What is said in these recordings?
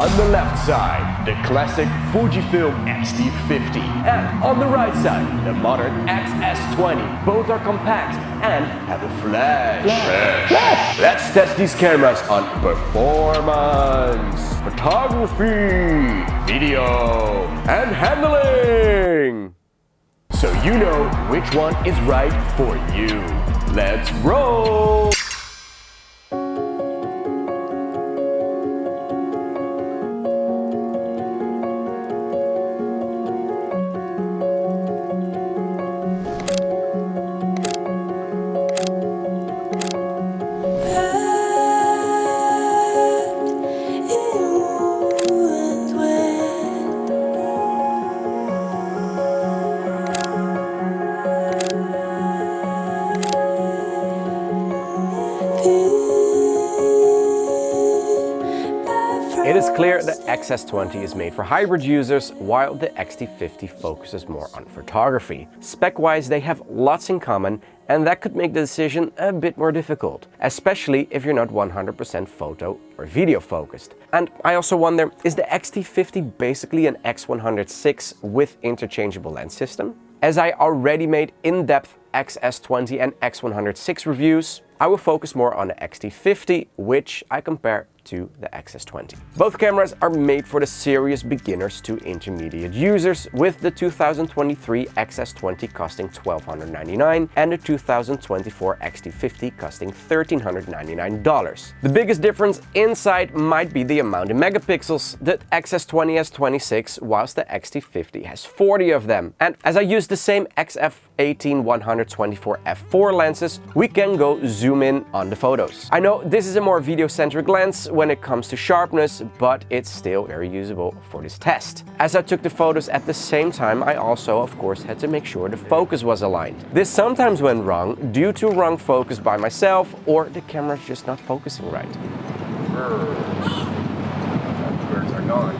On the left side, the classic Fujifilm X-T50, and on the right side, the modern X-S20. Both are compact and have a flash. Let's test these cameras on performance, photography, video, and handling, so you know which one is right for you. Let's roll! It is clear the X-S20 is made for hybrid users, while the X-T50 focuses more on photography. Spec-wise, they have lots in common, and that could make the decision a bit more difficult, especially if you're not 100% photo or video focused. And I also wonder, is the X-T50 basically an X106 with interchangeable lens system? As I already made in-depth X-S20 and X106 reviews, I will focus more on the X-T50, which I compare to the X-S20. Both cameras are made for the serious beginners to intermediate users, with the 2023 X-S20 costing $1,299 and the 2024 X-T50 costing $1,399. The biggest difference inside might be the amount of megapixels. The X-S20 has 26, whilst the X-T50 has 40 of them. And as I use the same XF18-124 f4 lenses, we can go zoom in on the photos. I know this is a more video-centric lens when it comes to sharpness, but it's still very usable for this test. As I took the photos at the same time, I also, of course, had to make sure the focus was aligned. This sometimes went wrong due to wrong focus by myself, or the camera's just not focusing right. Birds are gone.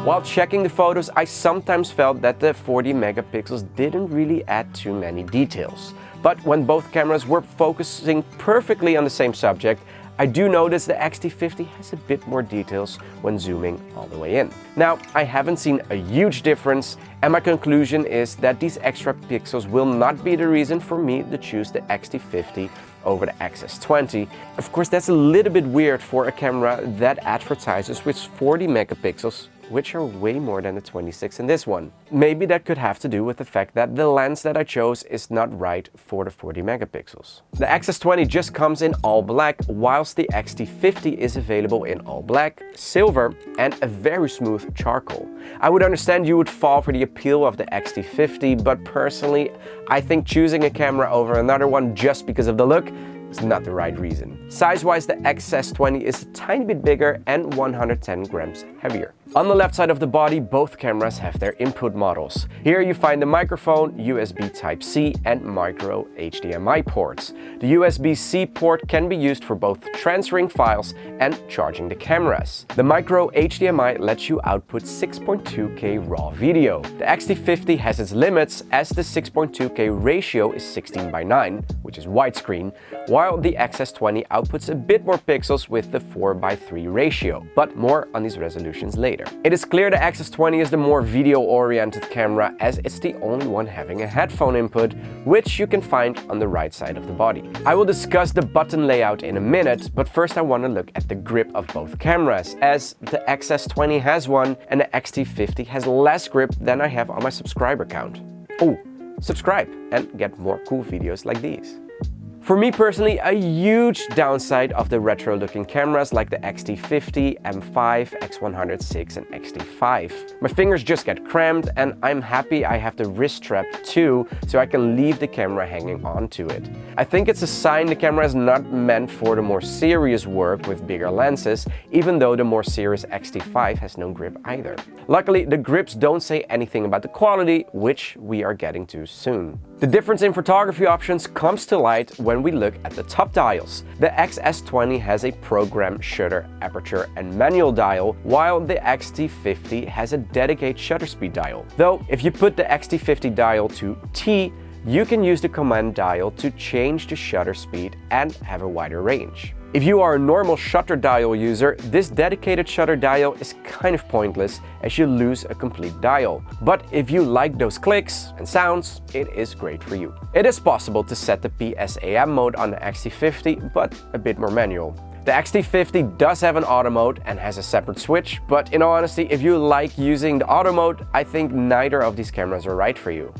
While checking the photos, I sometimes felt that the 40 megapixels didn't really add too many details. But when both cameras were focusing perfectly on the same subject, I do notice the X-T50 has a bit more details when zooming all the way in. Now, I haven't seen a huge difference, and my conclusion is that these extra pixels will not be the reason for me to choose the X-T50 over the X-S20. Of course, that's a little bit weird for a camera that advertises with 40 megapixels, which are way more than the 26 in this one. Maybe that could have to do with the fact that the lens that I chose is not right for the 40 megapixels. The X-S20 just comes in all black, whilst the X-T50 is available in all black, silver, and a very smooth charcoal. I would understand you would fall for the appeal of the X-T50, but personally, I think choosing a camera over another one just because of the look is not the right reason. Size-wise, the X-S20 is a tiny bit bigger and 110 grams heavier. On the left side of the body, both cameras have their input models. Here you find the microphone, USB Type-C, and micro HDMI ports. The USB-C port can be used for both transferring files and charging the cameras. The micro HDMI lets you output 6.2K raw video. The X-T50 has its limits, as the 6.2K ratio is 16:9, which is widescreen, while the X-S20 outputs a bit more pixels with the 4:3 ratio, but more on these resolutions later. It is clear the X-S20 is the more video-oriented camera, as it's the only one having a headphone input, which you can find on the right side of the body. I will discuss the button layout in a minute, but first I want to look at the grip of both cameras, as the X-S20 has one and the X-T50 has less grip than I have on my subscriber count. Oh, subscribe and get more cool videos like these. For me personally, a huge downside of the retro-looking cameras like the X-T50, M5, X106 and X-T5. My fingers just get cramped, and I'm happy I have the wrist strap too, so I can leave the camera hanging onto it. I think it's a sign the camera is not meant for the more serious work with bigger lenses, even though the more serious X-T5 has no grip either. Luckily, the grips don't say anything about the quality, which we are getting to soon. The difference in photography options comes to light when we look at the top dials. The X-S20 has a program shutter, aperture and manual dial, while the X-T50 has a dedicated shutter speed dial. Though, if you put the X-T50 dial to T, you can use the command dial to change the shutter speed and have a wider range. If you are a normal shutter dial user, this dedicated shutter dial is kind of pointless as you lose a complete dial. But if you like those clicks and sounds, it is great for you. It is possible to set the PSAM mode on the X-T50, but a bit more manual. The X-T50 does have an auto mode and has a separate switch, but in all honesty, if you like using the auto mode, I think neither of these cameras are right for you.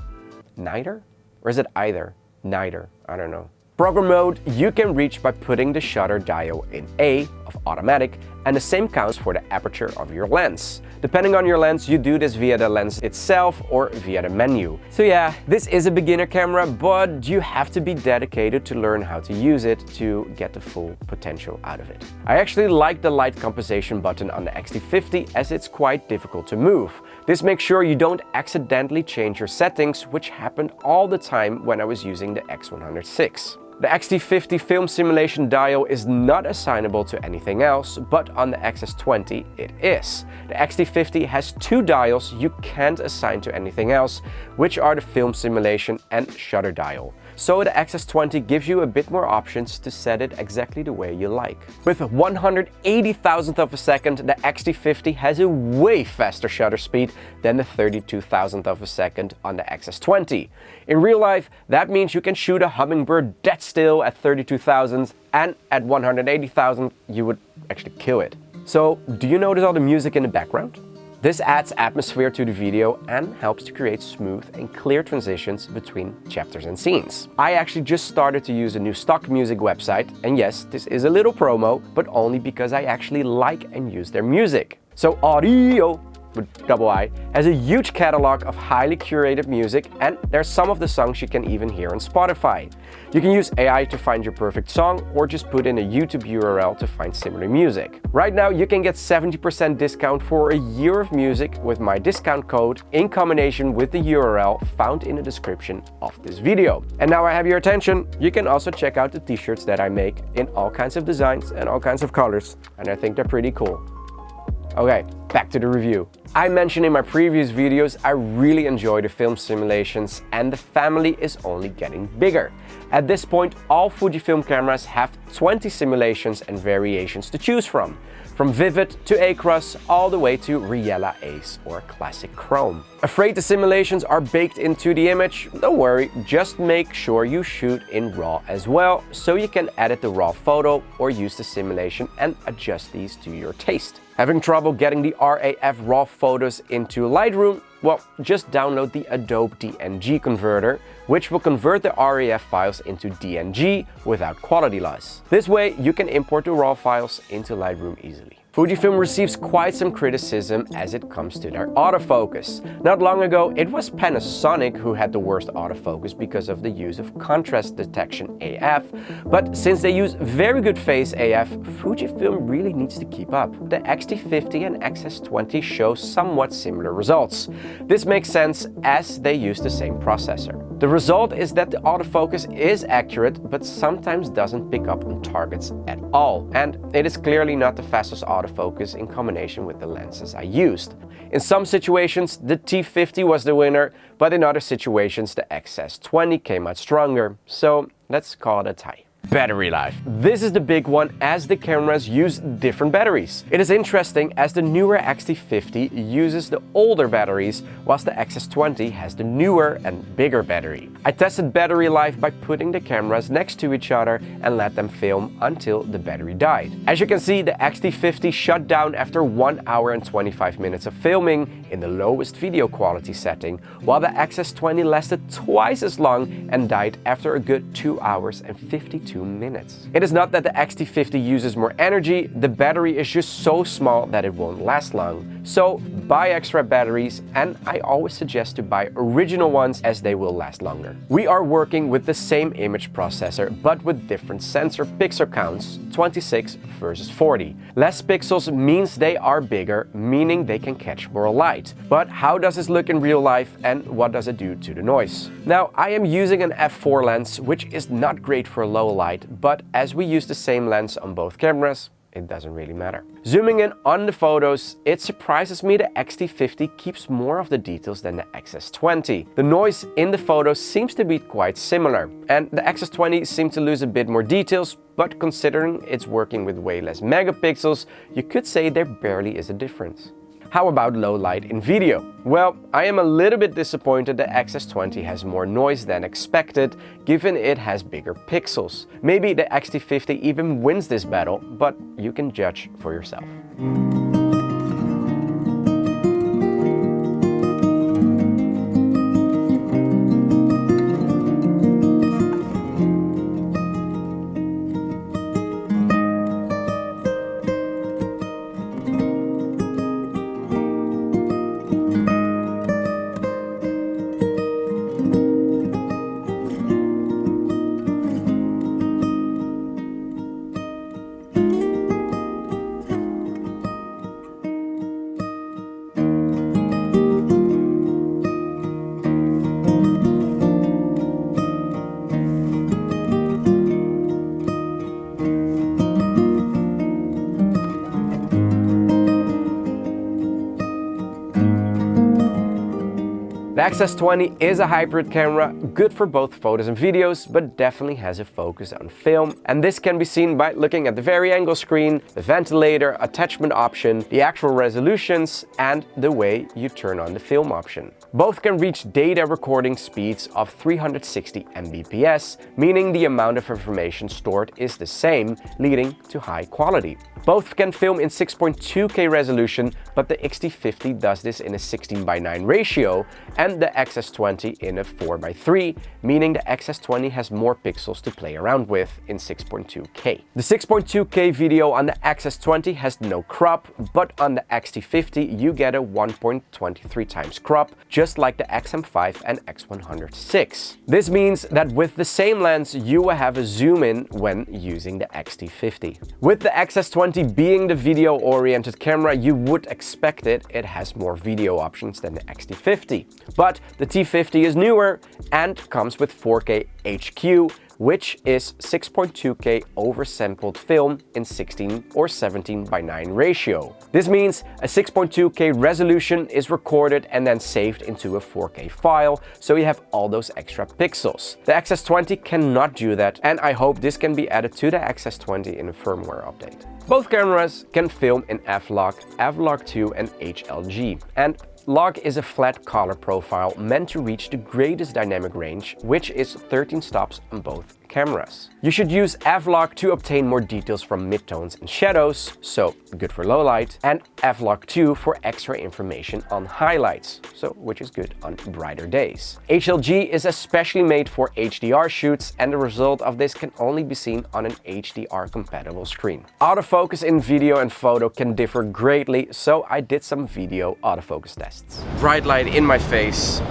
Neither? Or is it either? Neither. I don't know. Program mode you can reach by putting the shutter dial in A of automatic, and the same counts for the aperture of your lens. Depending on your lens, you do this via the lens itself or via the menu. So yeah, this is a beginner camera, but you have to be dedicated to learn how to use it to get the full potential out of it. I actually like the light compensation button on the X-T50 as it's quite difficult to move. This makes sure you don't accidentally change your settings, which happened all the time when I was using the X106. The X-T50 film simulation dial is not assignable to anything else, but on the XS20 it is. The X-T50 has two dials you can't assign to anything else, which are the film simulation and shutter dial. So the XS20 gives you a bit more options to set it exactly the way you like. With 180,000th of a second, the X-T50 has a way faster shutter speed than the 32,000th of a second on the XS20. In real life, that means you can shoot a hummingbird dead still at 32,000th, and at 180,000th you would actually kill it. So, do you notice all the music in the background? This adds atmosphere to the video and helps to create smooth and clear transitions between chapters and scenes. I actually just started to use a new stock music website, and yes, this is a little promo, but only because I actually like and use their music. So Audio, with double I, has a huge catalog of highly curated music, and there's some of the songs you can even hear on Spotify. You can use AI to find your perfect song or just put in a YouTube URL to find similar music. Right now you can get 70% discount for a year of music with my discount code in combination with the URL found in the description of this video. And now I have your attention, you can also check out the t-shirts that I make in all kinds of designs and all kinds of colors, and I think they're pretty cool. Okay, back to the review. I mentioned in my previous videos I really enjoy the film simulations, and the family is only getting bigger. At this point, all Fujifilm cameras have 20 simulations and variations to choose from Vivid to Acros all the way to Riella Ace or Classic Chrome. Afraid the simulations are baked into the image? Don't worry, just make sure you shoot in RAW as well, so you can edit the RAW photo or use the simulation and adjust these to your taste. Having trouble getting the RAF RAW photos into Lightroom? Well, just download the Adobe DNG converter, which will convert the RAF files into DNG without quality loss. This way, you can import the RAW files into Lightroom easily. Fujifilm receives quite some criticism as it comes to their autofocus. Not long ago, it was Panasonic who had the worst autofocus because of the use of contrast detection AF, but since they use very good phase AF, Fujifilm really needs to keep up. The X-T50 and XS20 show somewhat similar results. This makes sense as they use the same processor. The result is that the autofocus is accurate, but sometimes doesn't pick up on targets at all, and it is clearly not the fastest autofocus in combination with the lenses I used. In some situations, the T50 was the winner, but in other situations, the XS20 came out stronger, so let's call it a tie. Battery life. This is the big one as the cameras use different batteries. It is interesting as the newer X-T50 uses the older batteries, whilst the XS20 has the newer and bigger battery. I tested battery life by putting the cameras next to each other and let them film until the battery died. As you can see, the X-T50 shut down after 1 hour and 25 minutes of filming in the lowest video quality setting, while the XS20 lasted twice as long and died after a good 2 hours and 52 minutes. It is not that the X-T50 uses more energy, the battery is just so small that it won't last long. So buy extra batteries, and I always suggest to buy original ones as they will last longer. We are working with the same image processor but with different sensor pixel counts, 26 versus 40. Less pixels means they are bigger, meaning they can catch more light. But how does this look in real life and what does it do to the noise? Now, I am using an f4 lens, which is not great for low light, but as we use the same lens on both cameras, it doesn't really matter. Zooming in on the photos, it surprises me the X-T50 keeps more of the details than the X-S20. The noise in the photos seems to be quite similar, and the X-S20 seems to lose a bit more details, but considering it's working with way less megapixels, you could say there barely is a difference. How about low light in video? Well, I am a little bit disappointed the X-S20 has more noise than expected, given it has bigger pixels. Maybe the X-T50 even wins this battle, but you can judge for yourself. The X-S20 is a hybrid camera, good for both photos and videos, but definitely has a focus on film. And this can be seen by looking at the vari-angle screen, the ventilator, attachment option, the actual resolutions, and the way you turn on the film option. Both can reach data recording speeds of 360 Mbps, meaning the amount of information stored is the same, leading to high quality. Both can film in 6.2K resolution, but the X-T50 does this in a 16:9 ratio and the X-S20 in a 4:3, meaning the X-S20 has more pixels to play around with in 6.2K. The 6.2K video on the X-S20 has no crop, but on the X-T50 you get a 1.23 times crop, just like the XM5 and X106. This means that with the same lens you will have a zoom in when using the X-T50. With the X-S20 being the video-oriented camera, you would expect it has more video options than the X-T50. But the T50 is newer and comes with 4K HQ, which is 6.2K oversampled film in 16 or 17:9 ratio. This means a 6.2K resolution is recorded and then saved into a 4K file, so you have all those extra pixels. The X-S20 cannot do that, and I hope this can be added to the X-S20 in a firmware update. Both cameras can film in f-log, f-log 2 and HLG. And log is a flat color profile meant to reach the greatest dynamic range, which is 13 stops on both cameras. You should use f-log to obtain more details from midtones and shadows, so good for low light, and f-log 2 for extra information on highlights, so which is good on brighter days. HLG is especially made for HDR shoots, and the result of this can only be seen on an HDR compatible screen. Autofocus in video and photo can differ greatly, so I did some video autofocus tests. Bright light in my face,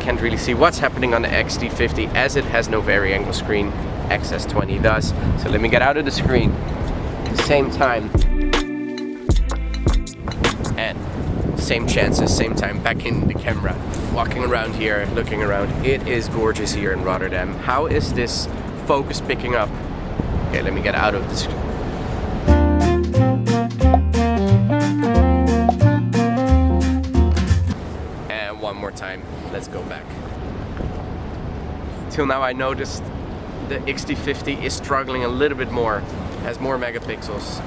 can't really see what's happening on the X-T50 as it has no vari-angle screen. X-S20 does. So let me get out of the screen at the same time. And same chances, same time back in the camera. Walking around here, looking around. It is gorgeous here in Rotterdam. How is this focus picking up? Okay, let me get out of the screen. And one more time. Let's go back. Till now I noticed the X-T50 is struggling a little bit more, has more megapixels.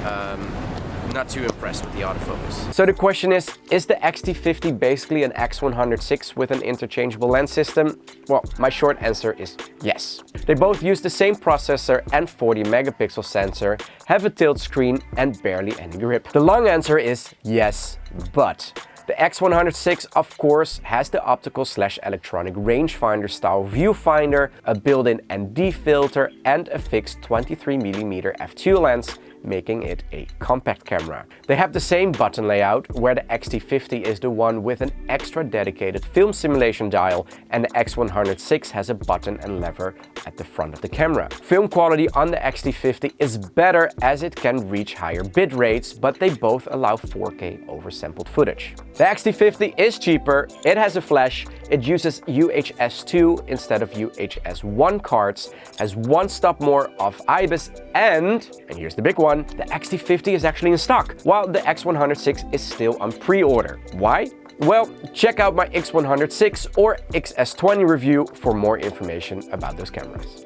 Not too impressed with the autofocus. So the question is the X-T50 basically an X106 with an interchangeable lens system? Well, my short answer is yes. They both use the same processor and 40 megapixel sensor, have a tilt screen and barely any grip. The long answer is yes, but the X106 of course has the optical/electronic rangefinder style viewfinder, a built-in ND filter and a fixed 23mm f2 lens, making it a compact camera. They have the same button layout, where the X-T50 is the one with an extra dedicated film simulation dial and the X106 has a button and lever at the front of the camera. Film quality on the X-T50 is better as it can reach higher bit rates, but they both allow 4K oversampled footage. The X-T50 is cheaper, it has a flash, it uses UHS-2 instead of UHS-1 cards, has one stop more of IBIS, and here's the big one, the X-T50 is actually in stock, while the X106 is still on pre-order. Why? Well, check out my X106 or X-S20 review for more information about those cameras.